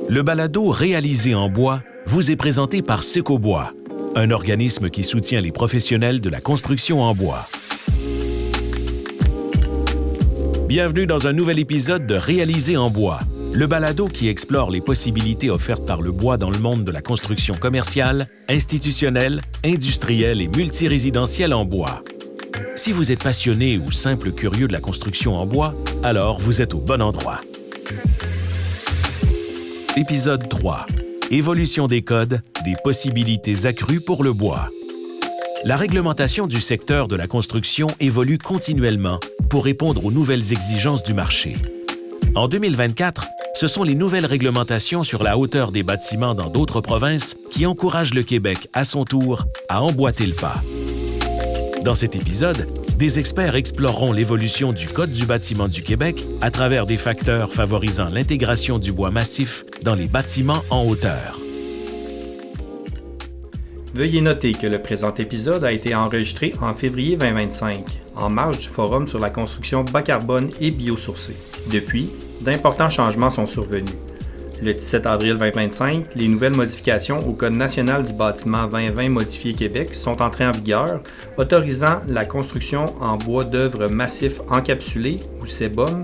Le balado réalisé en bois vous est présenté par Secobois, un organisme qui soutient les professionnels de la construction en bois. Bienvenue dans un nouvel épisode de Réalisé en bois, le balado qui explore les possibilités offertes par le bois dans le monde de la construction commerciale, institutionnelle, industrielle et multirésidentielle en bois. Si vous êtes passionné ou simple curieux de la construction en bois, alors vous êtes au bon endroit. Épisode 3. Évolution des codes, des possibilités accrues pour le bois. La réglementation du secteur de la construction évolue continuellement pour répondre aux nouvelles exigences du marché. En 2024, ce sont les nouvelles réglementations sur la hauteur des bâtiments dans d'autres provinces qui encouragent le Québec, à son tour, à emboîter le pas. Dans cet épisode, des experts exploreront l'évolution du Code du bâtiment du Québec à travers des facteurs favorisant l'intégration du bois massif dans les bâtiments en hauteur. Veuillez noter que le présent épisode a été enregistré en février 2025, en marge du Forum sur la construction bas carbone et biosourcée. Depuis, d'importants changements sont survenus. Le 17 avril 2025, les nouvelles modifications au Code national du bâtiment 2020 modifié Québec sont entrées en vigueur, autorisant la construction en bois d'œuvre massif encapsulé, ou CBOM,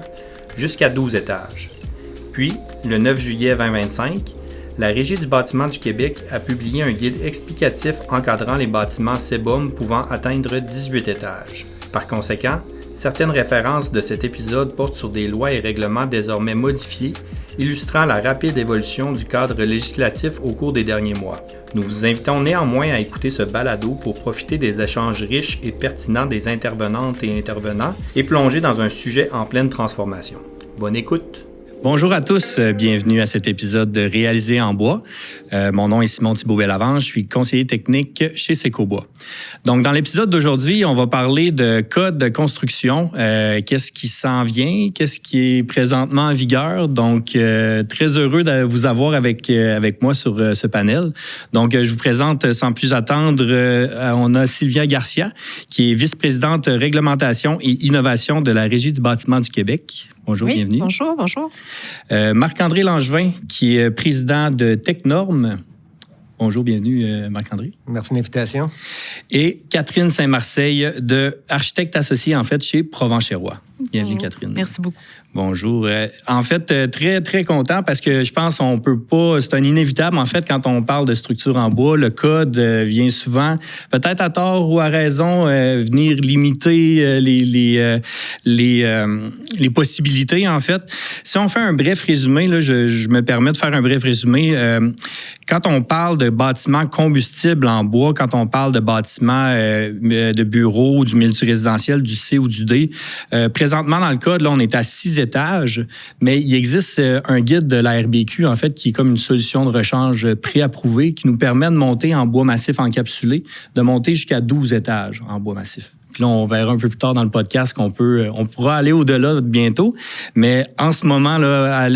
jusqu'à 12 étages. Puis, le 9 juillet 2025, la Régie du bâtiment du Québec a publié un guide explicatif encadrant les bâtiments CBOM pouvant atteindre 18 étages. Par conséquent, certaines références de cet épisode portent sur des lois et règlements désormais modifiés, illustrant la rapide évolution du cadre législatif au cours des derniers mois. Nous vous invitons néanmoins à écouter ce balado pour profiter des échanges riches et pertinents des intervenantes et intervenants et plonger dans un sujet en pleine transformation. Bonne écoute! Bonjour à tous, bienvenue à cet épisode de Réalisé en bois. Mon nom est Simon Thibault-Bellavance, je suis conseiller technique chez Secobois. Donc, dans l'épisode d'aujourd'hui, on va parler de code de construction, qu'est-ce qui s'en vient, qu'est-ce qui est présentement en vigueur. Donc, très heureux de vous avoir avec moi sur ce panel. Donc, je vous présente sans plus attendre, on a Sylvia Garcia, qui est vice-présidente réglementation et innovation de la Régie du bâtiment du Québec. Bonjour, oui, bienvenue. Bonjour. Marc-André Langevin, qui est président de Technorme. Bonjour, bienvenue, Marc-André. Merci de l'invitation. Et Catherine Saint-Marseille, de architecte associée, en fait, chez Provencher-Roy. Bienvenue, Catherine. Merci beaucoup. Bonjour. En fait, très, très content parce que je pense qu'on peut pas... C'est un inévitable, en fait, quand on parle de structure en bois. Le code vient souvent, peut-être à tort ou à raison, venir limiter les possibilités, en fait. Si on fait un bref résumé, là, je me permets de faire un bref résumé. Quand on parle de bâtiments combustibles en bois, quand on parle de bâtiments de bureaux, du multirésidentiel, du C ou du D, présentement, dans le code, là, on est à 6 étages, mais il existe un guide de la RBQ, en fait, qui est comme une solution de rechange préapprouvée qui nous permet de monter en bois massif encapsulé, de monter jusqu'à 12 étages en bois massif. Puis là, on verra un peu plus tard dans le podcast qu'on pourra aller au-delà bientôt. Mais en ce moment, là, à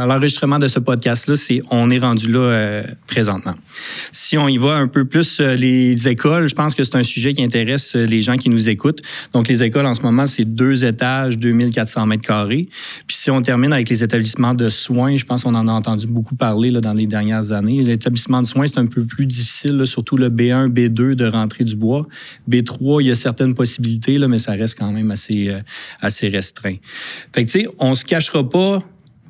l'enregistrement de ce podcast-là, on est rendu là présentement. Si on y va un peu plus, les écoles, je pense que c'est un sujet qui intéresse les gens qui nous écoutent. Donc, les écoles, en ce moment, c'est 2 étages, 2400 mètres carrés. Puis si on termine avec les établissements de soins, je pense qu'on en a entendu beaucoup parler là, dans les dernières années. L'établissement de soins, c'est un peu plus difficile, là, surtout le B1, B2 de rentrer du bois. B3, il y a certaines possibilités, là, mais ça reste quand même assez restreint. Fait que, tu sais, on se cachera pas,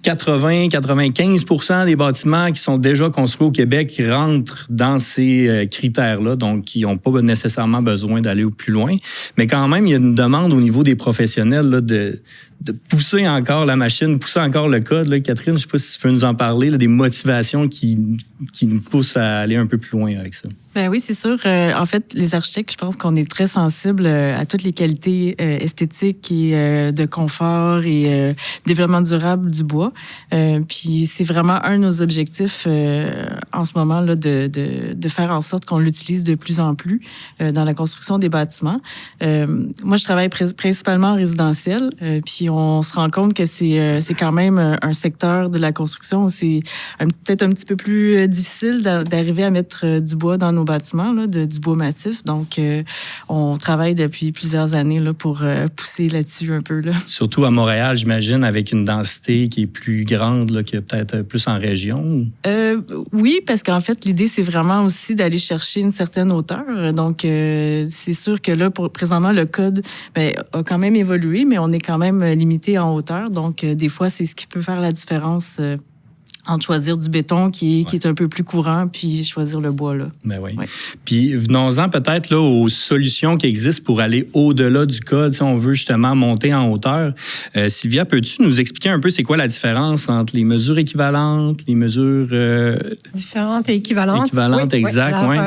80-95% des bâtiments qui sont déjà construits au Québec rentrent dans ces critères-là, donc ils n'ont pas nécessairement besoin d'aller plus loin. Mais quand même, il y a une demande au niveau des professionnels là, de pousser encore la machine, pousser encore le code. Là. Catherine, je ne sais pas si tu peux nous en parler, là, des motivations qui nous poussent à aller un peu plus loin avec ça. Ben oui, c'est sûr. En fait, les architectes, je pense qu'on est très sensibles à toutes les qualités esthétiques et de confort et développement durable du bois. Puis c'est vraiment un de nos objectifs en ce moment là, de faire en sorte qu'on l'utilise de plus en plus dans la construction des bâtiments. Moi, je travaille principalement en résidentiel. Puis Puis on se rend compte que c'est quand même un secteur de la construction où c'est peut-être un petit peu plus difficile d'arriver à mettre du bois dans nos bâtiments, là, du bois massif. Donc, on travaille depuis plusieurs années là, pour pousser là-dessus un peu. Là. Surtout à Montréal, j'imagine, avec une densité qui est plus grande là, que peut-être plus en région. Oui, parce qu'en fait, l'idée, c'est vraiment aussi d'aller chercher une certaine hauteur. Donc, c'est sûr que là, présentement, le code a quand même évolué, mais on est quand même limité en hauteur. Donc, des fois, c'est ce qui peut faire la différence entre choisir du béton qui est un peu plus courant, puis choisir le bois, là. Ben oui. Ouais. Puis venons-en peut-être là, aux solutions qui existent pour aller au-delà du code, si on veut justement monter en hauteur. Sylvia, peux-tu nous expliquer un peu c'est quoi la différence entre les mesures équivalentes, les mesures... Différentes et équivalentes. Équivalentes, oui, exact, oui.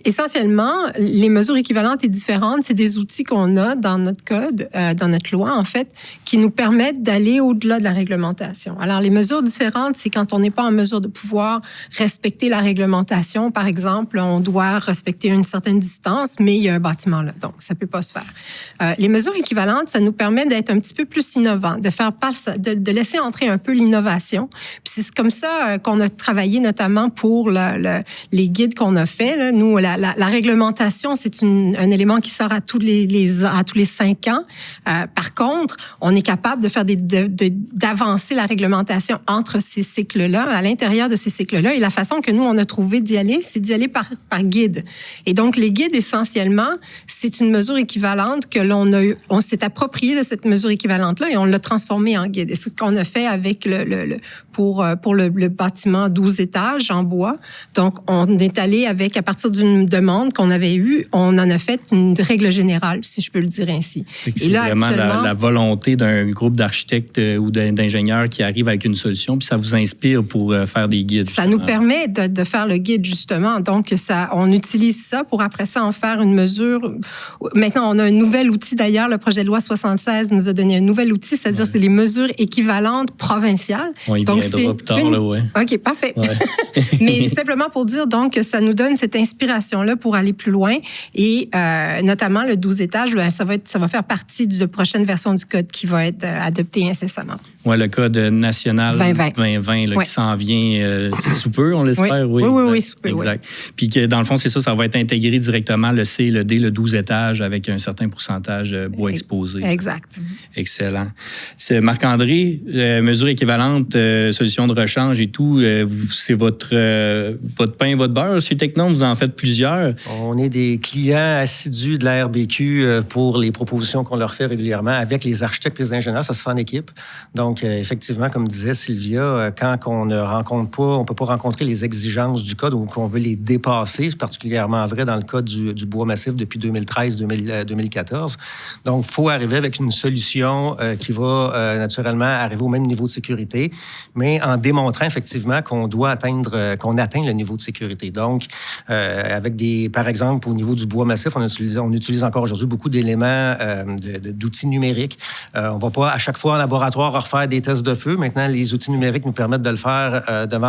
Essentiellement, les mesures équivalentes et différentes, c'est des outils qu'on a dans notre code, dans notre loi, en fait, qui nous permettent d'aller au-delà de la réglementation. Alors, les mesures différentes, c'est quand on n'est pas en mesure de pouvoir respecter la réglementation. Par exemple, on doit respecter une certaine distance, mais il y a un bâtiment là, donc ça peut pas se faire. Les mesures équivalentes, ça nous permet d'être un petit peu plus innovants, de laisser entrer un peu l'innovation. Puis c'est comme ça qu'on a travaillé notamment pour les guides qu'on a fait, là. Nous, la réglementation, c'est un élément qui sort à tous les 5 ans. Par contre, on est capable de faire d'avancer la réglementation entre ces cycles-là, à l'intérieur de ces cycles-là. Et la façon que nous, on a trouvé d'y aller, c'est d'y aller par guide. Et donc, les guides, essentiellement, c'est une mesure équivalente que on s'est approprié de cette mesure équivalente-là et on l'a transformée en guide. Et c'est ce qu'on a fait avec pour le bâtiment 12 étages en bois. Donc, on est allé à partir d'une demande qu'on avait eue, on en a fait une règle générale, si je peux le dire ainsi. Et là, vraiment la volonté d'un groupe d'architectes ou d'ingénieurs qui arrivent avec une solution, puis ça vous inspire pour faire des guides. Ça nous permet de faire le guide, justement. Donc, on utilise ça pour, après ça, en faire une mesure. Maintenant, on a un nouvel outil, d'ailleurs. Le projet de loi 76 nous a donné un nouvel outil, c'est-à-dire c'est les mesures équivalentes provinciales. Oui, donc, c'est plus tard, là, ouais. OK, parfait. Ouais. Mais simplement pour dire, donc, que ça nous donne cette inspiration-là pour aller plus loin. Et notamment, le 12 étages, ça va faire partie de la prochaine version du code qui va être adoptée incessamment. Oui, le code national 2020 là, qui s'en vient sous peu, on l'espère. Oui, sous peu. Exact. Puis que dans le fond, c'est ça va être intégré directement, le C, le D, le 12 étages avec un certain pourcentage bois exposé. Exact. Excellent. C'est Marc-André, mesure équivalente, solution de rechange et tout, c'est votre pain, votre beurre. Chez Tecnom, vous en faites plusieurs. On est des clients assidus de la RBQ pour les propositions qu'on leur fait régulièrement avec les architectes et les ingénieurs. Ça se fait en équipe. Donc, effectivement, comme disait Sylvia, quand on ne rencontre pas, on ne peut pas rencontrer les exigences du code ou qu'on veut les dépasser. C'est particulièrement vrai dans le cas du bois massif depuis 2013-2014. Donc, il faut arriver avec une solution qui va naturellement arriver au même niveau de sécurité, mais en démontrant effectivement qu'on atteint le niveau de sécurité. Donc, par exemple, au niveau du bois massif, on utilise encore aujourd'hui beaucoup d'éléments d'outils numériques. On ne va pas à chaque fois en laboratoire refaire des tests de feu. Maintenant, les outils numériques nous permettent de le faire devant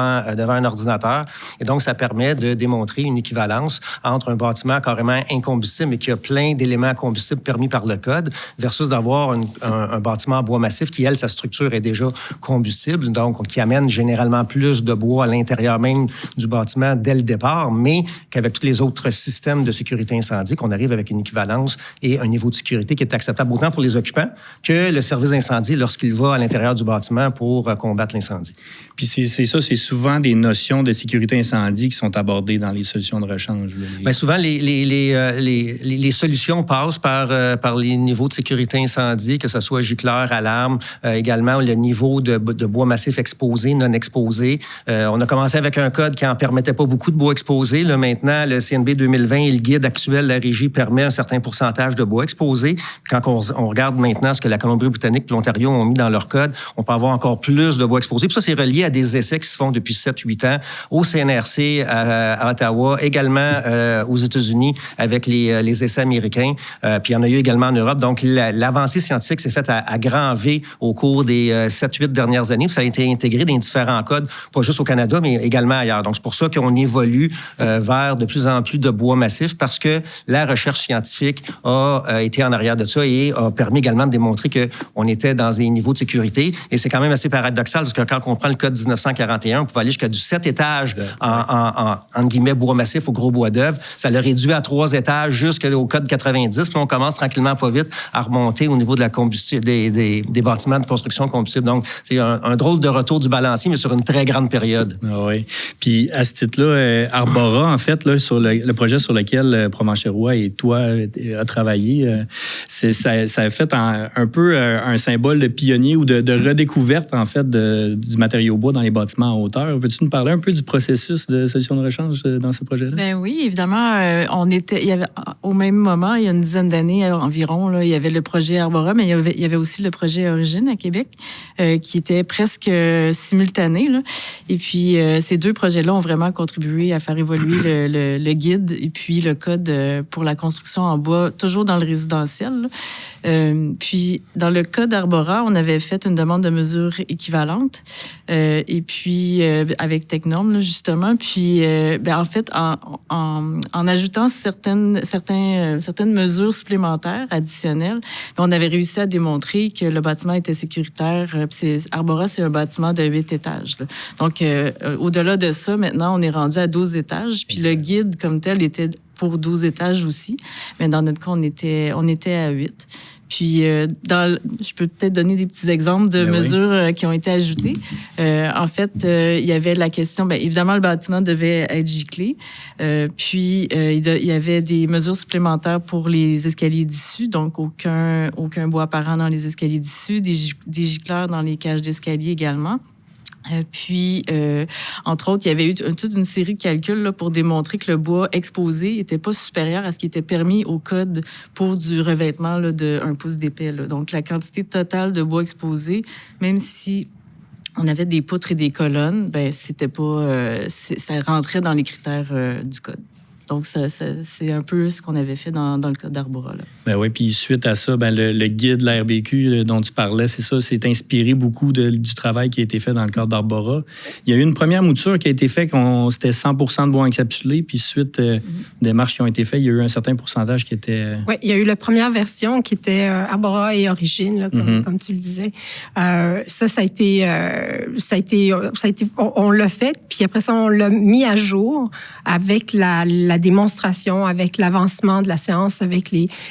un ordinateur. Et donc, ça permet de démontrer une équivalence entre un bâtiment carrément incombustible, mais qui a plein d'éléments combustibles permis par le code, versus d'avoir un bâtiment en bois massif qui, sa structure est déjà combustible, donc qui amène généralement plus de bois à l'intérieur même du bâtiment dès le départ, mais qu'avec tous les autres systèmes de sécurité incendie, qu'on arrive avec une équivalence et un niveau de sécurité qui est acceptable autant pour les occupants que le service d'incendie lorsqu'il va à l'intérieur du bâtiment pour combattre l'incendie. Puis c'est souvent des notions de sécurité incendie qui sont abordées dans les solutions de rechange. Bien, souvent, les solutions passent par les niveaux de sécurité incendie, que ce soit gicleur, alarme, également le niveau de bois massif exposé, non exposé. On a commencé avec un code qui n'en permettait pas beaucoup de bois exposé. Là, maintenant, le CNB 2020 et le guide actuel de la Régie permet un certain pourcentage de bois exposé. Quand on regarde maintenant ce que la Colombie-Britannique et l'Ontario ont mis dans leur code, on peut avoir encore plus de bois exposé. Puis ça, c'est relié à des essais qui se font depuis 7-8 ans au CNRC à Ottawa, également aux États-Unis avec les essais américains. Puis il y en a eu également en Europe. Donc, l'avancée scientifique s'est faite à grand V au cours des 7-8 dernières années. Puis ça a été intégrés dans différents codes, pas juste au Canada, mais également ailleurs. Donc, c'est pour ça qu'on évolue vers de plus en plus de bois massif parce que la recherche scientifique a été en arrière de ça et a permis également de démontrer qu'on était dans des niveaux de sécurité. Et c'est quand même assez paradoxal parce que quand on prend le code 1941, on pouvait aller jusqu'à du 7 étages en guillemets bois massif au gros bois d'œuvre. Ça l'a réduit à 3 étages jusqu'au code 90. Puis on commence tranquillement, pas vite, à remonter au niveau de la combustible, des bâtiments de construction combustible. Donc, c'est un drôle de retour du balancier, mais sur une très grande période. Ah oui. Puis à ce titre-là, Arbora, en fait, là, sur le projet sur lequel Provencher-Roy et toi a travaillé, ça a fait un peu un symbole de pionnier ou de redécouverte, en fait, du matériau bois dans les bâtiments en hauteur. Peux-tu nous parler un peu du processus de solution de rechange dans ce projet-là? Ben oui, évidemment. Il y avait, au même moment, il y a une dizaine d'années environ, là, il y avait le projet Arbora, mais il y avait aussi le projet Origine à Québec, qui était presque simultané, là. Et puis, ces deux projets-là ont vraiment contribué à faire évoluer le guide et puis le code pour la construction en bois, toujours dans le résidentiel. Puis, dans le code Arbora, on avait fait une demande de mesure équivalente. Et puis, avec Technorm, là, justement. Puis, en fait, en ajoutant certaines mesures supplémentaires, additionnelles, on avait réussi à démontrer que le bâtiment était sécuritaire. Puis Arbora, c'est un bâtiment de 8 étages. Là. Donc, au-delà de ça, maintenant, on est rendu à 12 étages. Puis le guide, comme tel, était pour 12 étages aussi. Mais dans notre cas, on était à 8. Puis, je peux peut-être donner des petits exemples de mesures qui ont été ajoutées. En fait, il y avait la question, évidemment, le bâtiment devait être giclé. Puis, il y avait des mesures supplémentaires pour les escaliers d'issue, donc aucun bois apparent dans les escaliers d'issue, des gicleurs dans les cages d'escalier également. Puis, entre autres, il y avait eu toute une série de calculs là, pour démontrer que le bois exposé n'était pas supérieur à ce qui était permis au code pour du revêtement là, de 1 pouce d'épais. Là. Donc, la quantité totale de bois exposé, même si on avait des poutres et des colonnes, c'était pas, ça rentrait dans les critères du code. Donc, c'est un peu ce qu'on avait fait dans le cas d'Arbora. Ben oui, puis suite à ça, le guide de la RBQ dont tu parlais, c'est inspiré beaucoup du travail qui a été fait dans le cadre d'Arbora. Il y a eu une première mouture qui a été faite, c'était 100% de bois encapsulé, puis suite des marches qui ont été faites, il y a eu un certain pourcentage qui était... Oui, il y a eu la première version qui était Arbora et Origine, là, comme tu le disais. Ça a été... On l'a fait, puis après ça, on l'a mis à jour avec la démonstration, avec l'avancement de la science,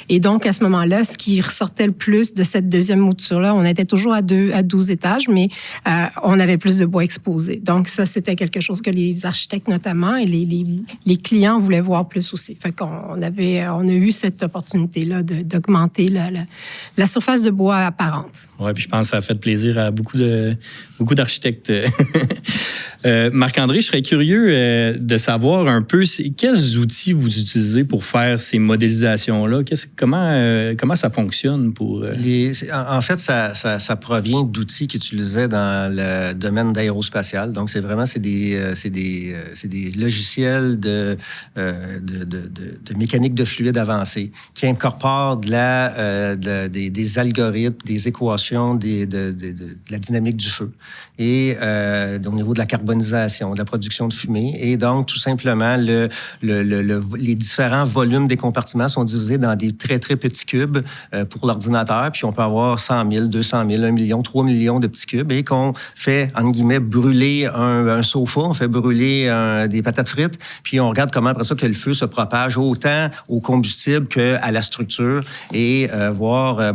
et donc, à ce moment-là, ce qui ressortait le plus de cette deuxième mouture-là, on était toujours à 12 étages, mais on avait plus de bois exposé. Donc, ça, c'était quelque chose que les architectes, notamment, et les clients voulaient voir plus aussi. Fait qu'on a eu cette opportunité-là d'augmenter la surface de bois apparente. Oui, puis je pense que ça a fait plaisir à beaucoup d'architectes. Marc-André, je serais curieux de savoir un peu quels outils vous utilisez pour faire ces modélisations-là. Comment ça fonctionne pour... En fait, ça provient d'outils qu'ils utilisaient dans le domaine d'aérospatial. Donc, c'est des logiciels de mécanique de fluide avancée qui incorporent des algorithmes, des équations, de la dynamique du feu et au niveau de la carbonisation, de la production de fumée. Et donc, tout simplement, les différents volumes des compartiments sont divisés dans des très, très petits cubes pour l'ordinateur. Puis, on peut avoir 100 000, 200 000, 1 million, 3 millions de petits cubes et qu'on fait, entre guillemets, brûler un sofa, on fait brûler des patates frites, puis on regarde comment, après ça, que le feu se propage autant au combustible qu'à la structure et voir,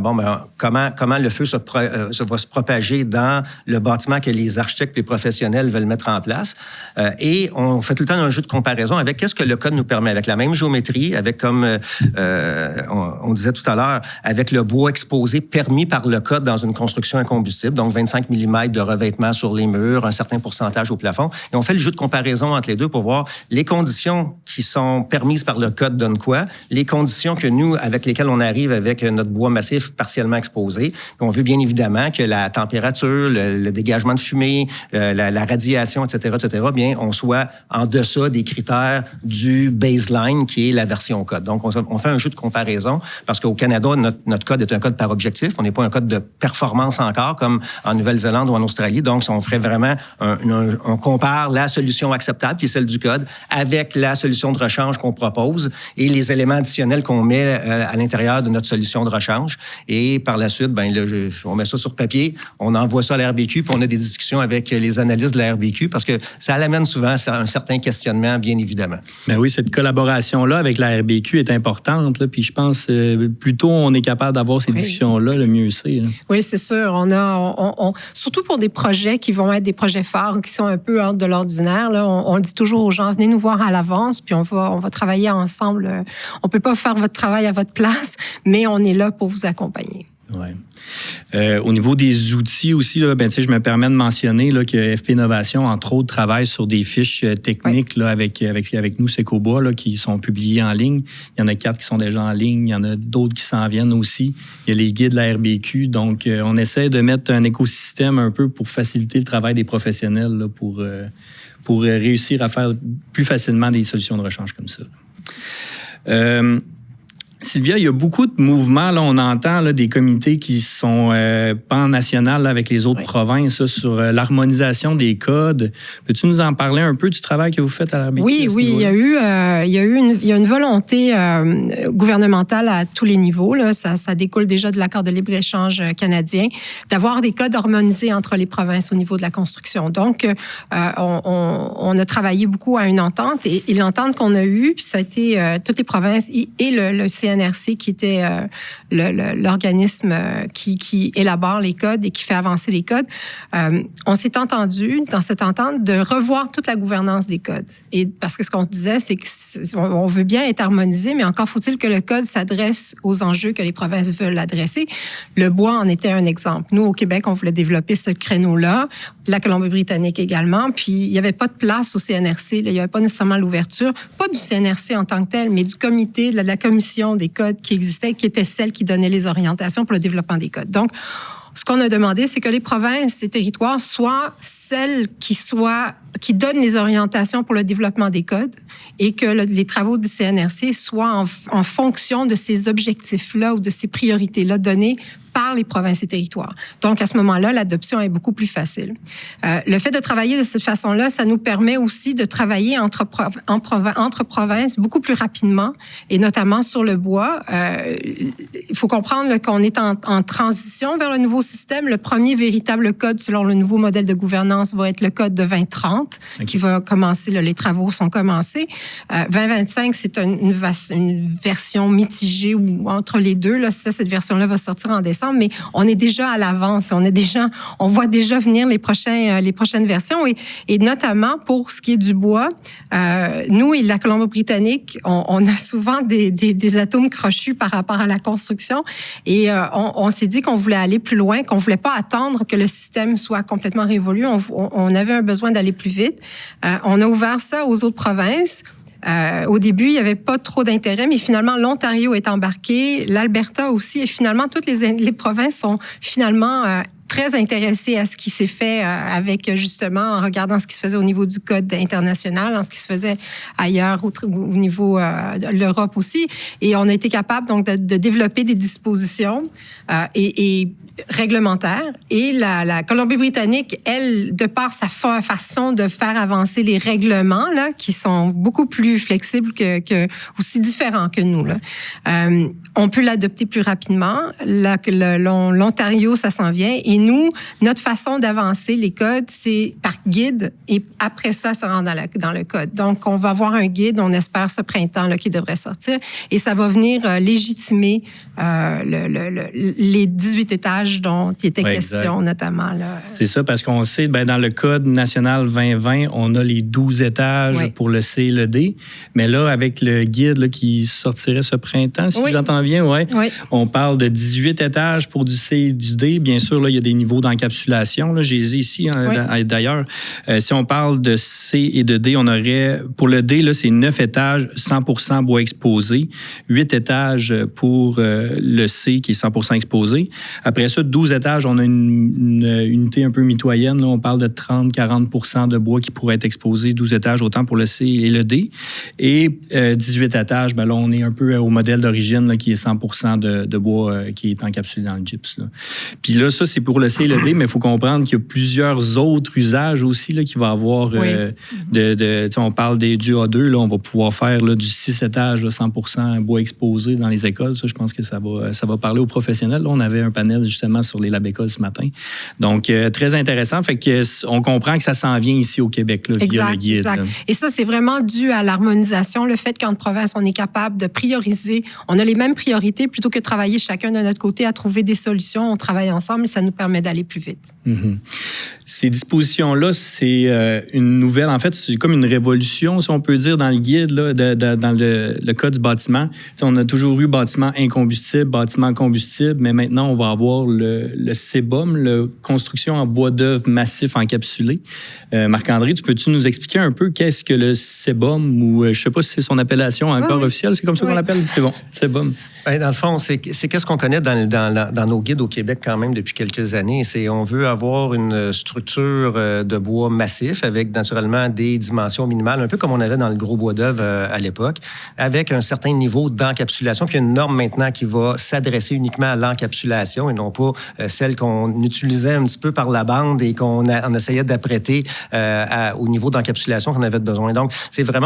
comment le feu va se propager dans le bâtiment que les architectes et les professionnels veulent mettre en place. Et on fait tout le temps un jeu de comparaison avec qu'est-ce que le code nous permet, avec la même géométrie, avec, comme on disait tout à l'heure, avec le bois exposé permis par le code dans une construction incombustible, donc 25 mm de revêtement sur les murs, un certain pourcentage au plafond. Et on fait le jeu de comparaison entre les deux pour voir les conditions qui sont permises par le code donnent quoi, les conditions que nous, avec lesquelles on arrive avec notre bois massif partiellement exposé. On veut bien évidemment que la température, le dégagement de fumée, la radiation, etc., bien, on soit en deçà des critères du du baseline qui est la version code. Donc, on fait un jeu de comparaison parce qu'au Canada, notre code est un code par objectif. On n'est pas un code de performance encore comme en Nouvelle-Zélande ou en Australie. Donc, on ferait vraiment on compare la solution acceptable, qui est celle du code, avec la solution de rechange qu'on propose et les éléments additionnels qu'on met à l'intérieur de notre solution de rechange. Et par la suite, on met ça sur papier, on envoie ça à la RBQ, puis on a des discussions avec les analystes de la RBQ parce que ça l'amène souvent à un certain questionnement, bien évidemment. Mais oui, cette collaboration-là avec la RBQ est importante. Là, puis je pense plus tôt on est capable d'avoir ces discussions-là, le mieux c'est. Là. Oui, c'est sûr. Surtout pour des projets qui vont être des projets phares, qui sont un peu hors de l'ordinaire, là, on le dit toujours aux gens, venez nous voir à l'avance, puis on va travailler ensemble. On peut pas faire votre travail à votre place, mais on est là pour vous accompagner. Ouais. Au niveau des outils aussi, là, je me permets de mentionner là, que FP Innovation, entre autres, travaille sur des fiches techniques là, avec nous, Secobois, là, qui sont publiées en ligne. Il y en a 4 qui sont déjà en ligne. Il y en a d'autres qui s'en viennent aussi. Il y a les guides de la RBQ. Donc, on essaie de mettre un écosystème un peu pour faciliter le travail des professionnels là, pour réussir à faire plus facilement des solutions de rechange comme ça. Sylvia, il y a beaucoup de mouvements. Là, on entend là, des comités qui sont pan-nationales là, avec les autres provinces là, sur l'harmonisation des codes. Peux-tu nous en parler un peu du travail que vous faites à l'RBQ? Oui, il y a une volonté gouvernementale à tous les niveaux. Là. Ça découle déjà de l'accord de libre-échange canadien, d'avoir des codes harmonisés entre les provinces au niveau de la construction. Donc, on a travaillé beaucoup à une entente et l'entente qu'on a eue, puis ça a été toutes les provinces et le CNRC qui était l'organisme qui élabore les codes et qui fait avancer les codes. On s'est entendu dans cette entente de revoir toute la gouvernance des codes. Et parce que ce qu'on se disait, c'est qu'on veut bien être harmonisé, mais encore faut-il que le code s'adresse aux enjeux que les provinces veulent adresser. Le bois en était un exemple. Nous, au Québec, on voulait développer ce créneau-là, la Colombie-Britannique également, puis il n'y avait pas de place au CNRC, là, il n'y avait pas nécessairement l'ouverture, pas du CNRC en tant que tel, mais du comité, de la commission des codes qui existait, qui était celle qui donnait les orientations pour le développement des codes. Donc, ce qu'on a demandé, c'est que les provinces et territoires soient celles qui donnent les orientations pour le développement des codes et que les travaux du CNRC soient en fonction de ces objectifs-là ou de ces priorités-là données par les provinces et territoires. Donc, à ce moment-là, l'adoption est beaucoup plus facile. Le fait de travailler de cette façon-là, ça nous permet aussi de travailler entre provinces beaucoup plus rapidement, et notamment sur le bois. Il faut comprendre qu'on est en transition vers le nouveau système. Le premier véritable code, selon le nouveau modèle de gouvernance, va être le code de 2030, qui va commencer, là, les travaux sont commencés. 2025, c'est une version mitigée ou entre les deux. Là, cette version-là va sortir en décembre. Mais on est déjà à l'avance. On voit déjà venir les prochaines versions. Et notamment pour ce qui est du bois, nous et la Colombie-Britannique, on a souvent des atomes crochus par rapport à la construction. Et on s'est dit qu'on voulait aller plus loin, qu'on voulait pas attendre que le système soit complètement révolu. On avait un besoin d'aller plus vite. On a ouvert ça aux autres provinces. Au début, il n'y avait pas trop d'intérêt, mais finalement, l'Ontario est embarqué, l'Alberta aussi, et finalement, toutes les provinces sont finalement très intéressées à ce qui s'est fait avec, justement, en regardant ce qui se faisait au niveau du code international, en ce qui se faisait ailleurs, au niveau de l'Europe aussi. Et on a été capable, donc, de développer des dispositions et réglementaire. Et la Colombie-Britannique, elle, de par sa façon de faire avancer les règlements, là, qui sont beaucoup plus flexibles aussi différents que nous, là, on peut l'adopter plus rapidement. L'Ontario, ça s'en vient. Et nous, notre façon d'avancer les codes, c'est par guide. Et après ça rentre dans le code. Donc, on va avoir un guide, on espère ce printemps là, qui devrait sortir. Et ça va venir légitimer les 18 étages dont il était question, notamment. Là. C'est ça, parce qu'on sait, dans le Code national 2020, on a les 12 étages pour le C et le D. Mais là, avec le guide là, qui sortirait ce printemps, si j'entends bien, on parle de 18 étages pour du C et du D. Bien sûr, là, il y a des niveaux d'encapsulation. Là, j'ai ici, d'ailleurs. Si on parle de C et de D, on aurait, pour le D, là, c'est 9 étages, 100% bois exposé, 8 étages pour le C qui est 100% exposé. Après ça, 12 étages, on a une unité un peu mitoyenne. Là, on parle de 30-40% de bois qui pourrait être exposé, 12 étages, autant pour le C et le D. Et 18 étages, ben là, on est un peu au modèle d'origine là, qui est 100% de bois qui est encapsulé dans le gypse. Là. Puis là, ça, c'est pour le C et le D, mais il faut comprendre qu'il y a plusieurs autres usages aussi là, qui va avoir. On parle du A2, là, on va pouvoir faire là, du 6 étages, là, 100% bois exposé dans les écoles. Ça, je pense que ça va parler aux professionnels. Là, on avait un panel justement sur les lab-écoles ce matin. Donc, très intéressant. Fait que on comprend que ça s'en vient ici au Québec, là, via le guide. Exact. Et ça, c'est vraiment dû à l'harmonisation, le fait qu'en province, on est capable de prioriser. On a les mêmes priorités plutôt que de travailler chacun de notre côté à trouver des solutions. On travaille ensemble et ça nous permet d'aller plus vite. Mm-hmm. Ces dispositions-là, c'est une nouvelle, en fait, c'est comme une révolution, si on peut dire, dans le guide, là, dans le cas du bâtiment. T'sais, on a toujours eu bâtiment incombustible, bâtiment combustible, mais maintenant, on va avoir le CBOM, le construction en bois d'œuvre massif encapsulé. Marc-André, peux-tu nous expliquer un peu qu'est-ce que le CBOM, ou je ne sais pas si c'est son appellation encore officielle, c'est comme ça qu'on l'appelle? C'est bon, CBOM. Dans le fond, c'est qu'est-ce qu'on connaît dans nos guides au Québec quand même depuis quelques années. C'est on veut avoir une structure de bois massif avec naturellement des dimensions minimales, un peu comme on avait dans le gros bois d'œuvre à l'époque, avec un certain niveau d'encapsulation. Puis il y a une norme maintenant qui va s'adresser uniquement à l'encapsulation et non pas celle qu'on utilisait un petit peu par la bande et qu'on essayait d'apprêter au niveau d'encapsulation qu'on avait besoin. Donc,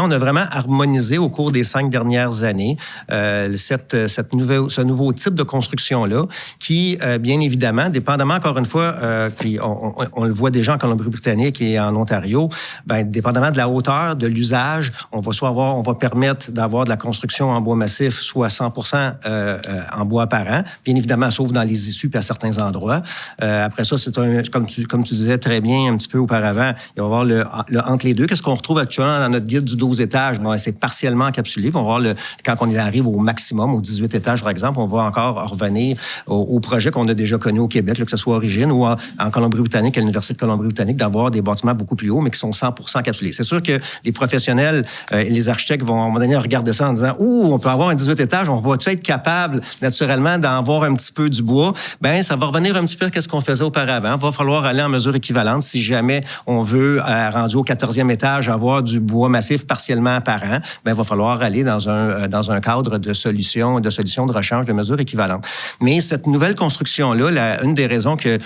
on a vraiment harmonisé au cours des 5 dernières années ce nouveau type de construction-là qui, bien évidemment, dépendamment, encore une fois, puis on le voit déjà en Colombie-Britannique et en Ontario, bien, dépendamment de la hauteur, de l'usage, on va permettre d'avoir de la construction en bois massif, soit 100% en bois apparent, bien évidemment, sauf dans les issues puis à certains endroits. Après ça, c'est comme tu disais très bien un petit peu auparavant, il va y avoir le entre les deux. Qu'est-ce qu'on retrouve actuellement dans notre guide du 12 étages? Bon, c'est partiellement encapsulé. Puis on va voir quand on arrive au maximum, aux 18 étages, par exemple, on va encore revenir au projet qu'on a déjà connu au Québec, là, que ce soit Origine ou en Colombie-Britannique, à l'Université de Colombie-Britannique, d'avoir des bâtiments beaucoup plus hauts, mais qui sont 100% encapsulés. C'est sûr que les professionnels et les architectes vont à un moment donné regarder ça en disant « on peut avoir un 18 étages, on va-tu être capable, naturellement, d'en avoir un petit peu du bois? » Bien, ça va revenir un petit peu à ce qu'on faisait auparavant. Il va falloir aller en mesure équivalente si jamais on veut, rendu au 14e étage, avoir du bois massif partiellement apparent. Bien, il va falloir aller dans un cadre de solutions de rechange de mesures équivalentes. Mais cette nouvelle construction-là, une des raisons que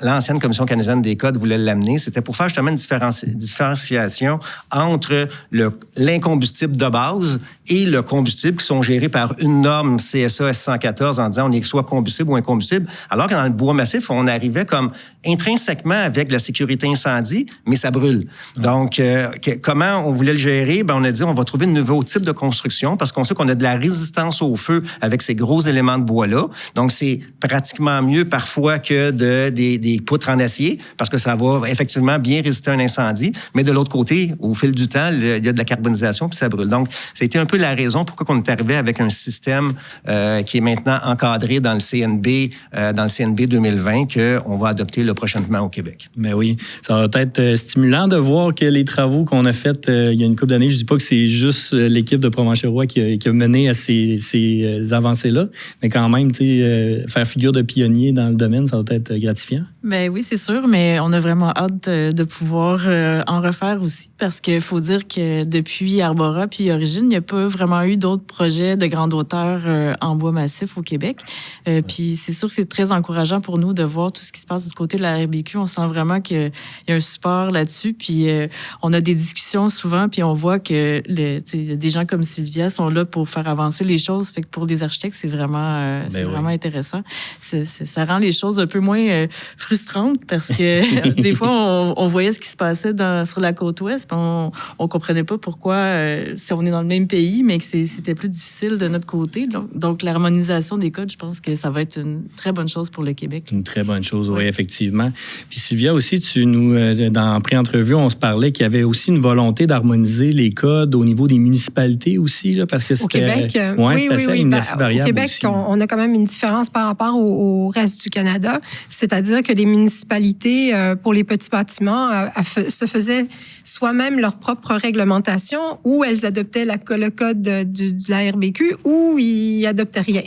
l'ancienne Commission canadienne des codes voulait l'amener, c'était pour faire justement une différenciation entre l'incombustible de base et le combustible qui sont gérés par une norme CSA S114 en disant on est soit combustible ou incombustible, alors que dans le bois massif, on arrivait comme intrinsèquement avec la sécurité incendie, mais ça brûle. Donc, comment on voulait le gérer? Ben, on a dit on va trouver un nouveau type de construction parce qu'on sait qu'on a de la résistance au feu avec ces gros éléments de bois-là. Donc, c'est pratiquement mieux parfois que des poutres en acier parce que ça va effectivement bien résister à un incendie. Mais de l'autre côté, au fil du temps, il y a de la carbonisation puis ça brûle. Donc, c'était un peu la raison pourquoi on est arrivé avec un système qui est maintenant encadré dans le CNB 2020 qu'on va adopter prochainement au Québec. Ben oui, ça va être stimulant de voir que les travaux qu'on a faits il y a une couple d'années, je ne dis pas que c'est juste l'équipe de Provencher-Roy qui a mené à ces avancées-là, mais quand même, faire figure de pionnier dans le domaine, ça va être gratifiant. Ben oui, c'est sûr, mais on a vraiment hâte de pouvoir en refaire aussi parce qu'il faut dire que depuis Arbora puis Origine, il n'y a pas vraiment eu d'autres projets de grande hauteur en bois massif au Québec. Puis c'est sûr que c'est très encourageant pour nous de voir tout ce qui se passe du côté de la RBQ. On sent vraiment qu'il y a un support là-dessus. Puis on a des discussions souvent, puis on voit que des gens comme Sylvia sont là pour faire avancer les choses. Fait que pour des architectes, c'est vraiment, vraiment intéressant. Ça rend les choses un peu moins frustrantes parce que des fois, on voyait ce qui se passait sur la côte ouest, puis on comprenait pas pourquoi, si on est dans le même pays, mais que c'était plus difficile de notre côté. Donc, l'harmonisation des codes, je pense que ça va être une très bonne chose pour le Québec. Une très bonne chose, oui, effectivement. Puis Sylvia, aussi, dans pré-entrevue, on se parlait qu'il y avait aussi une volonté d'harmoniser les codes au niveau des municipalités aussi, là, parce que c'était... Au Québec, oui, c'était ça, une variable au Québec, aussi. on a quand même une différence par rapport au reste du Canada, c'est-à-dire que les municipalités, pour les petits bâtiments, se faisaient soi-même leur propre réglementation ou elles adoptaient le code de la RBQ ou ils adoptaient rien.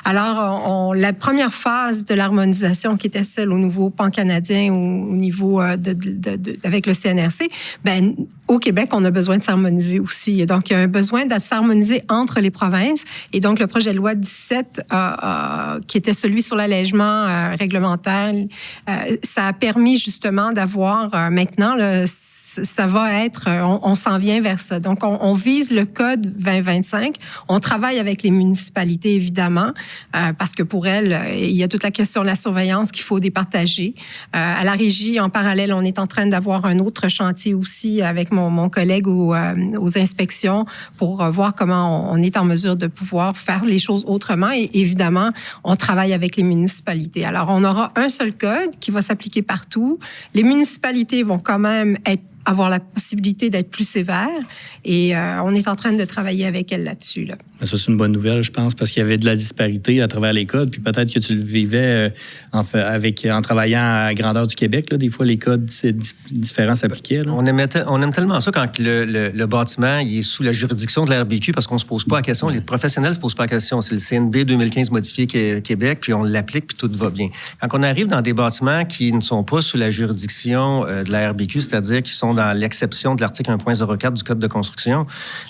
Alors, la première phase de l'harmonisation qui était celle au niveau pan-canadien ou au niveau avec le CNRC, ben, au Québec, on a besoin de s'harmoniser aussi. Et donc, il y a un besoin de s'harmoniser entre les provinces. Et donc, le projet de loi 17, qui était celui sur l'allègement réglementaire, ça a permis justement d'avoir maintenant, ça va être, on s'en vient vers ça. Donc, on vise le code 2025. On travaille avec les municipalités, évidemment, parce que pour elles, il y a toute la question de la surveillance qu'il faut départager. À la régie, en parallèle, on est en train d'avoir un autre chantier aussi avec mon collègue aux inspections pour voir comment on est en mesure de pouvoir faire les choses autrement. Et évidemment, on travaille avec les municipalités. Alors, on aura un seul code qui va s'appliquer partout. Les municipalités vont quand même avoir la possibilité d'être plus sévères et on est en train de travailler avec elles là-dessus. Là. Ça, c'est une bonne nouvelle, je pense, parce qu'il y avait de la disparité à travers les codes. Puis peut-être que tu le vivais en travaillant à la grandeur du Québec. Là. Des fois, les codes différents s'appliquaient. Là. On aime tellement ça quand le bâtiment il est sous la juridiction de la RBQ parce qu'on ne se pose pas la question. Les professionnels ne se posent pas la question. C'est le CNB 2015 modifié Québec, puis on l'applique, puis tout va bien. Quand on arrive dans des bâtiments qui ne sont pas sous la juridiction de la RBQ, c'est-à-dire qui sont dans l'exception de l'article 1.04 du Code de construction,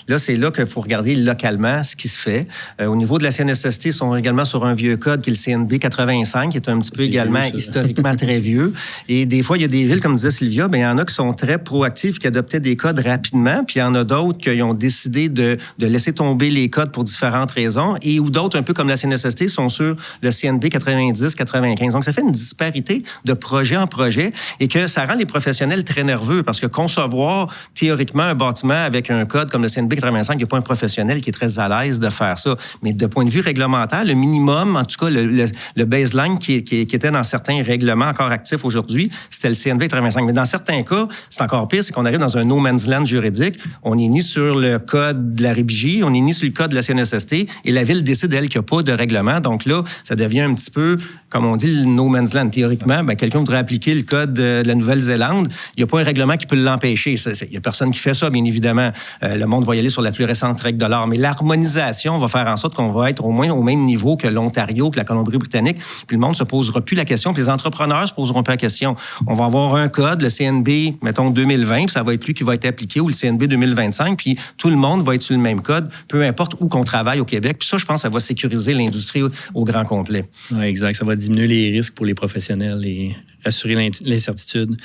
là, c'est là qu'il faut regarder localement ce qui se fait. Au niveau de la CNSST, ils sont également sur un vieux code qui est le CNB 85, qui est un petit peu également vieux, historiquement très vieux. Et des fois, il y a des villes, comme disait Sylvia, bien, il y en a qui sont très proactifs, qui adoptaient des codes rapidement, puis il y en a d'autres qui ont décidé de laisser tomber les codes pour différentes raisons, et ou d'autres, un peu comme la CNSST, sont sur le CNB 90, 95. Donc, ça fait une disparité de projet en projet et que ça rend les professionnels très nerveux parce que concevoir théoriquement un bâtiment avec un code comme le CNB 85, il n'y a pas un professionnel qui est très à l'aise de faire ça. Mais de point de vue réglementaire, le minimum, en tout cas le baseline qui était dans certains règlements encore actifs aujourd'hui, c'était le CNB 85. Mais dans certains cas, c'est encore pire, c'est qu'on arrive dans un no man's land juridique. On n'est ni sur le code de la RBJ, on n'est ni sur le code de la CNSST et la ville décide, elle, qu'il n'y a pas de règlement. Donc là, ça devient un petit peu, comme on dit, le no man's land. Théoriquement, ben, quelqu'un voudrait appliquer le code de la Nouvelle-Zélande. Il n'y a pas un règlement qui peut l'empêcher. Il n'y a personne qui fait ça, bien évidemment. Le monde va y aller sur la plus récente règle de l'art. Mais l'harmonisation va faire en sorte qu'on va être au moins au même niveau que l'Ontario, que la Colombie-Britannique. Puis le monde ne se posera plus la question. Puis les entrepreneurs ne se poseront plus la question. On va avoir un code, le CNB, mettons 2020, puis ça va être lui qui va être appliqué, ou le CNB 2025, puis tout le monde va être sur le même code, peu importe où qu'on travaille au Québec. Puis ça, je pense, ça va sécuriser l'industrie au grand complet. Oui, exact. Ça va diminuer les risques pour les professionnels et rassurer l'incertitude.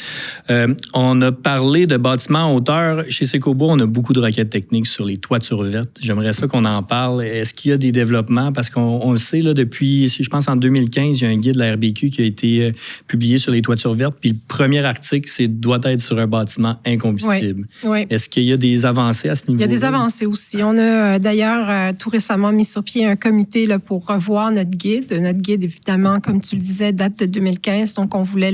On a parlé de bâtiments en hauteur. Chez Secobois, on a beaucoup de requêtes techniques sur les toitures vertes. J'aimerais ça qu'on en parle. Est-ce qu'il y a des développements? Parce qu'on le sait, là, depuis, je pense, en 2015, il y a un guide de la RBQ qui a été publié sur les toitures vertes. Puis le premier article, doit être sur un bâtiment incombustible. Oui. Est-ce qu'il y a des avancées à ce niveau-là? Il y a des avancées aussi. On a d'ailleurs tout récemment mis sur pied un comité là, pour revoir notre guide. Notre guide, évidemment, comme tu le disais, date de 2015. Donc, on voulait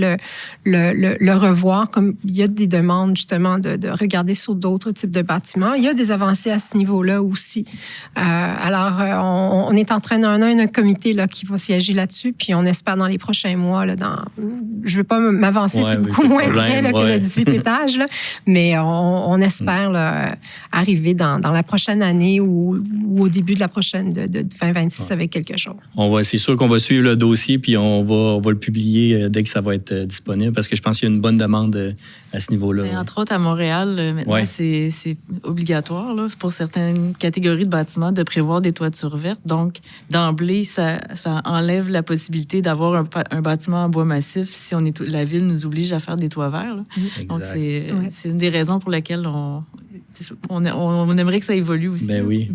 le revoir. Comme il y a des demandes, justement, de regarder sur d'autres types de bâtiments. Il y a des avancées à ce niveau-là aussi. Alors, on est en train d'un comité là, qui va siéger là-dessus, puis on espère dans les prochains mois, là, je ne veux pas m'avancer, c'est beaucoup moins près là, que le 18 étages, là, mais on espère là, arriver dans la prochaine année ou au début de la prochaine, de 2026 avec quelque chose. C'est sûr qu'on va suivre le dossier, puis on va le publier dès que ça va être disponible, parce que je pense qu'il y a une bonne demande à ce niveau-là. Mais entre autres, à Montréal, maintenant, c'est obligatoire là, pour certaines catégories de bâtiments de prévoir des toitures vertes. Donc, d'emblée, ça enlève la possibilité d'avoir un bâtiment en bois massif si la ville nous oblige à faire des toits verts. Là. Donc, c'est une des raisons pour lesquelles on aimerait que ça évolue aussi. Ben oui.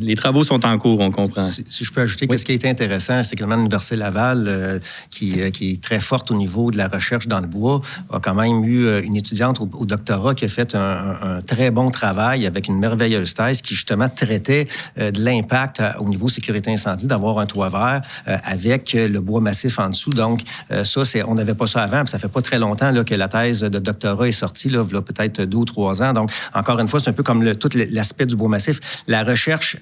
Les travaux sont en cours, on comprend. Si je peux ajouter, ce qui a été intéressant, c'est que l'Université Laval, qui est très forte au niveau de la recherche dans le bois, a quand même eu une étudiante au doctorat qui a fait un très bon travail avec une merveilleuse thèse qui, justement, traitait de l'impact au niveau sécurité incendie d'avoir un toit vert avec le bois massif en dessous. Donc, on n'avait pas ça avant, puis ça fait pas très longtemps là, que la thèse de doctorat est sortie, là, peut-être 2 ou 3 ans. Donc, encore une fois, c'est un peu comme tout l'aspect du bois massif. La recherche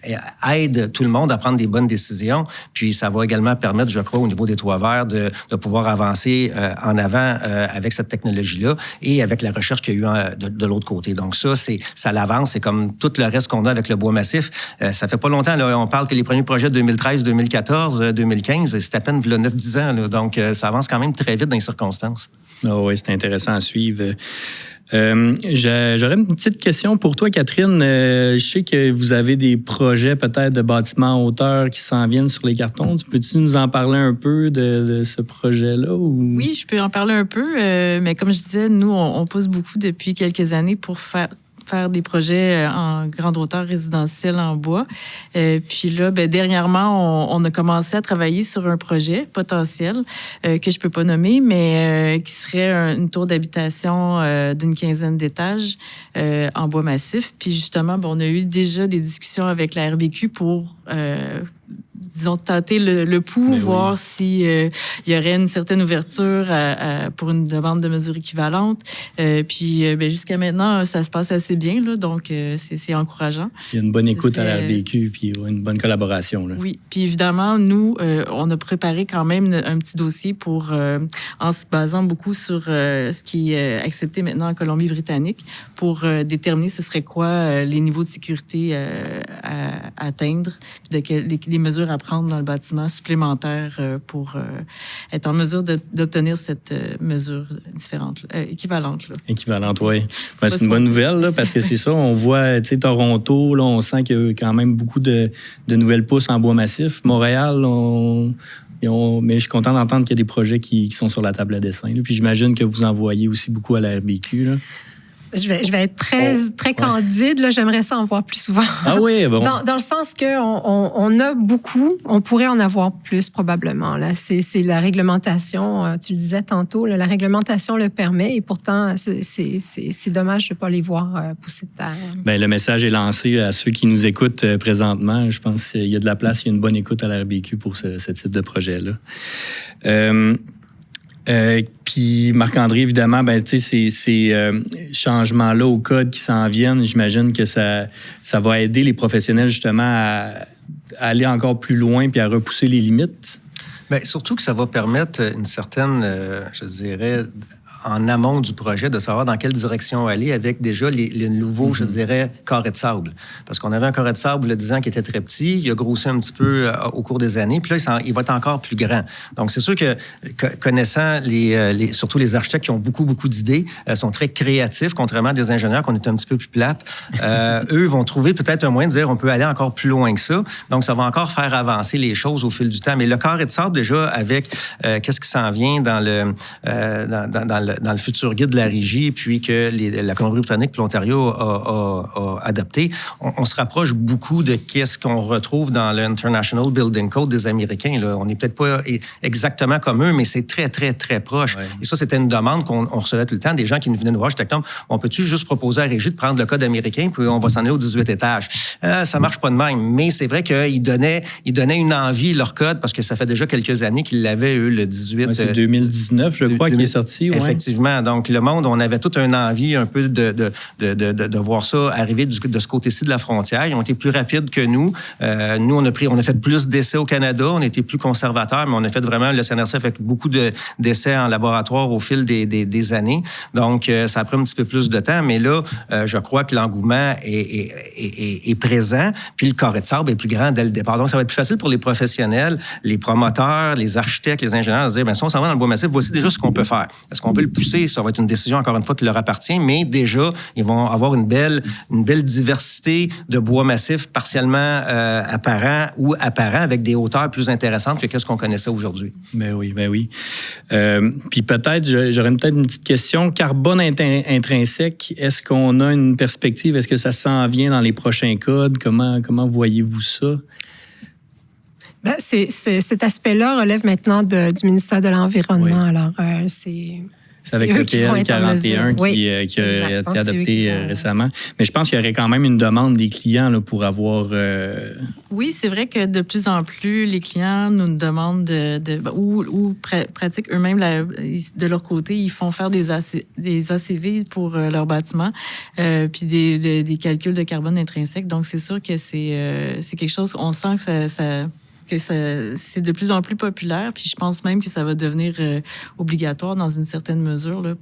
aide tout le monde à prendre des bonnes décisions, puis ça va également permettre, je crois, au niveau des toits verts, de pouvoir avancer en avant avec cette technologie-là et avec la recherche qu'il y a eu de l'autre côté. Donc ça l'avance. C'est comme tout le reste qu'on a avec le bois massif. Ça fait pas longtemps, là, on parle que les premiers projets de 2013, 2014, 2015, c'est à peine 9-10 ans. Là, donc, ça avance quand même très vite dans les circonstances. Oh oui, c'est intéressant à suivre. J'aurais une petite question pour toi, Catherine. Je sais que vous avez des projets peut-être de bâtiments en hauteur qui s'en viennent sur les cartons. Peux-tu nous en parler un peu de ce projet-là? Ou... Oui, je peux en parler un peu. Mais comme je disais, nous, on pousse beaucoup depuis quelques années pour faire des projets en grande hauteur résidentielle en bois. Puis là, dernièrement, on a commencé à travailler sur un projet potentiel que je peux pas nommer, mais qui serait une tour d'habitation d'une 15aine d'étages en bois massif. Puis justement, on a eu déjà des discussions avec la RBQ pour disons, tâter le pouls, voir si y aurait une certaine ouverture pour une demande de mesures équivalentes. Puis jusqu'à maintenant, ça se passe assez bien, là, donc c'est encourageant. Il y a une bonne écoute à la RBQ, puis une bonne collaboration. Là. Oui, puis évidemment, nous, on a préparé quand même un petit dossier pour, en se basant beaucoup sur ce qui est accepté maintenant en Colombie-Britannique, pour déterminer ce serait quoi les niveaux de sécurité à atteindre, puis les mesures à prendre dans le bâtiment supplémentaire pour être en mesure d'obtenir cette mesure différente, équivalente. Là. Équivalente, oui. C'est une bonne nouvelle, là, parce que c'est ça, on voit, tu sais, Toronto, là, on sent qu'il y a quand même beaucoup de nouvelles pousses en bois massif. Montréal, mais je suis content d'entendre qu'il y a des projets qui sont sur la table à dessin. Là. Puis j'imagine que vous envoyez aussi beaucoup à la RBQ, là. Je vais être très candide. Là, j'aimerais ça en voir plus souvent. Ah oui, bon. Dans le sens qu'on a beaucoup, on pourrait en avoir plus probablement. Là. C'est la réglementation, tu le disais tantôt, là, la réglementation le permet et pourtant, c'est dommage de ne pas les voir pousser de terre. Bien, le message est lancé à ceux qui nous écoutent présentement. Je pense qu'il y a de la place, il y a une bonne écoute à la RBQ pour ce type de projet-là. Puis Marc-André, évidemment, ces changements-là au code qui s'en viennent, j'imagine que ça va aider les professionnels justement à aller encore plus loin puis à repousser les limites. Bien, surtout que ça va permettre une certaine, je dirais, en amont du projet, de savoir dans quelle direction aller avec déjà les nouveaux, je dirais, carrés de sable. Parce qu'on avait un carré de sable, il y a 10 ans, qui était très petit. Il a grossi un petit peu au cours des années. Puis là, il va être encore plus grand. Donc, c'est sûr que connaissant surtout les architectes qui ont beaucoup d'idées, sont très créatifs, contrairement à des ingénieurs qu'on est un petit peu plus plates. Eux vont trouver peut-être un moyen de dire on peut aller encore plus loin que ça. Donc, ça va encore faire avancer les choses au fil du temps. Mais le carré de sable, déjà, avec qu'est-ce qui s'en vient dans le futur guide de la régie, puis que la Colombie-Britannique et l'Ontario a adopté, on se rapproche beaucoup de qu'est-ce qu'on retrouve dans l'International Building Code des Américains. Là. On n'est peut-être pas exactement comme eux, mais c'est très proche. Ouais. Et ça, c'était une demande qu'on recevait tout le temps. Des gens qui nous venaient nous voir, j'étais comme, on peut-tu juste proposer à la régie de prendre le code américain, puis on va s'en aller aux 18 étages? Ça marche pas de même. Mais c'est vrai qu'ils donnaient une envie, leur code, parce que ça fait déjà quelques années qu'ils l'avaient, eux, le 18. Ouais, c'est 2019, je crois, qu'il est sorti. Ouais. Effectivement. Donc, le monde, on avait toute une envie un peu de voir ça arriver de ce côté-ci de la frontière. Ils ont été plus rapides que nous. Nous, on a fait plus d'essais au Canada. On était plus conservateurs, mais on a fait vraiment, le CNRC a fait beaucoup d'essais en laboratoire au fil des années. Donc, ça a pris un petit peu plus de temps. Mais là, je crois que l'engouement est présent. Puis, le carré de sable est plus grand dès le départ. Donc, ça va être plus facile pour les professionnels, les promoteurs, les architectes, les ingénieurs de dire, bien, si on s'en va dans le bois massif, voici déjà ce qu'on peut faire. Est-ce qu'on peut le pousser? Ça va être une décision, encore une fois, qui leur appartient, mais déjà, ils vont avoir une belle diversité de bois massifs partiellement apparents ou apparents avec des hauteurs plus intéressantes que ce qu'on connaissait aujourd'hui. Ben oui. Puis peut-être, j'aurais peut-être une petite question. Carbone intrinsèque, est-ce qu'on a une perspective? Est-ce que ça s'en vient dans les prochains codes? Comment voyez-vous ça? Ben, cet aspect-là relève maintenant du ministère de l'Environnement. Ouais. Alors, C'est avec le PL 41 qui a été adopté récemment. Mais je pense qu'il y aurait quand même une demande des clients là, pour avoir... Oui, c'est vrai que de plus en plus, les clients nous demandent ou pratiquent eux-mêmes de leur côté. Ils font faire des ACV pour leur bâtiment, puis des calculs de carbone intrinsèque. Donc, c'est sûr que c'est quelque chose, on sent que c'est de plus en plus populaire, puis je pense même que ça va devenir obligatoire dans une certaine mesure, là,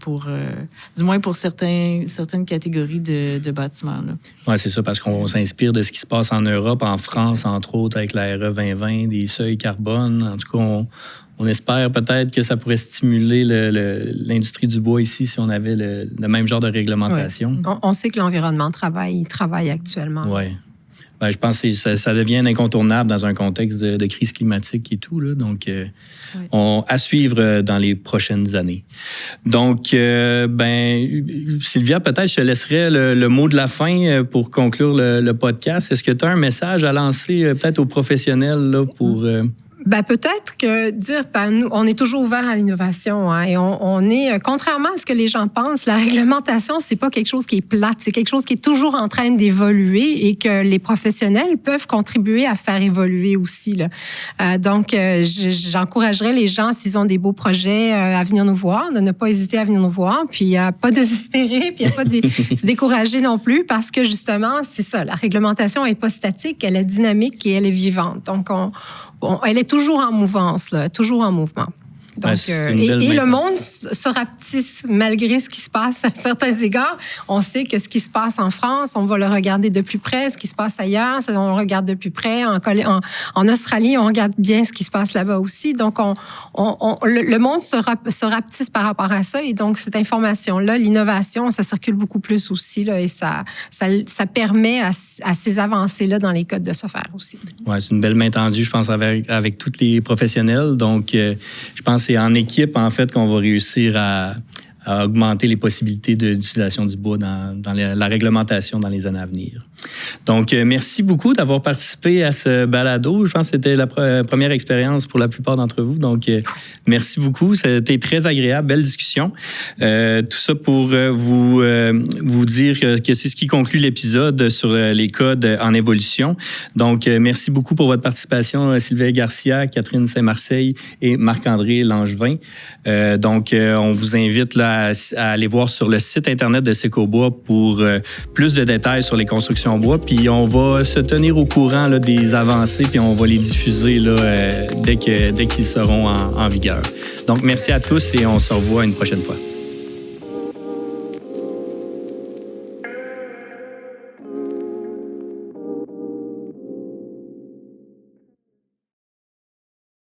du moins pour certaines catégories de bâtiments. Oui, c'est ça, parce qu'on s'inspire de ce qui se passe en Europe, en France, entre autres, avec la RE 2020, des seuils carbone. En tout cas, on espère peut-être que ça pourrait stimuler l'industrie du bois ici si on avait le même genre de réglementation. Ouais. On sait que l'environnement travaille actuellement. Oui. Ben, je pense que ça devient incontournable dans un contexte de crise climatique et tout. Là. Donc, à suivre dans les prochaines années. Donc, Sylvia, peut-être je te laisserai le mot de la fin pour conclure le podcast. Est-ce que tu as un message à lancer peut-être aux professionnels là, pour... peut-être que nous, on est toujours ouvert à l'innovation, hein, et on est, contrairement à ce que les gens pensent, la réglementation, c'est pas quelque chose qui est plate, c'est quelque chose qui est toujours en train d'évoluer et que les professionnels peuvent contribuer à faire évoluer aussi, là. Donc, j'encouragerais les gens, s'ils ont des beaux projets, à venir nous voir, de ne pas hésiter à venir nous voir, puis à pas désespérer, puis à pas se décourager non plus, parce que justement, c'est ça, la réglementation est pas statique, elle est dynamique et elle est vivante. Donc, elle est toujours en mouvance, là, toujours en mouvement. Donc, et le monde se rapetisse malgré ce qui se passe à certains égards. On sait que ce qui se passe en France, on va le regarder de plus près. Ce qui se passe ailleurs, on le regarde de plus près. En Australie, on regarde bien ce qui se passe là-bas aussi. Donc, le monde se rapetisse par rapport à ça. Et donc, cette information-là, l'innovation, ça circule beaucoup plus aussi. Là, et ça permet à ces avancées-là dans les codes de se faire aussi. Oui, c'est une belle main tendue, je pense, avec tous les professionnels. Donc, je pense que c'est en équipe, en fait, qu'on va réussir à augmenter les possibilités d'utilisation du bois dans la réglementation dans les années à venir. Donc, merci beaucoup d'avoir participé à ce balado. Je pense que c'était la première expérience pour la plupart d'entre vous. Donc, merci beaucoup. C'était très agréable, belle discussion. Tout ça pour vous dire que c'est ce qui conclut l'épisode sur les codes en évolution. Donc, merci beaucoup pour votre participation, Sylvia Garcia, Catherine Saint-Marseille et Marc-André Langevin. Donc, on vous invite là, à aller voir sur le site Internet de Cecobois pour plus de détails sur les constructions bois. Puis on va se tenir au courant là, des avancées, puis on va les diffuser là, dès qu'ils seront en vigueur. Donc, merci à tous et on se revoit une prochaine fois.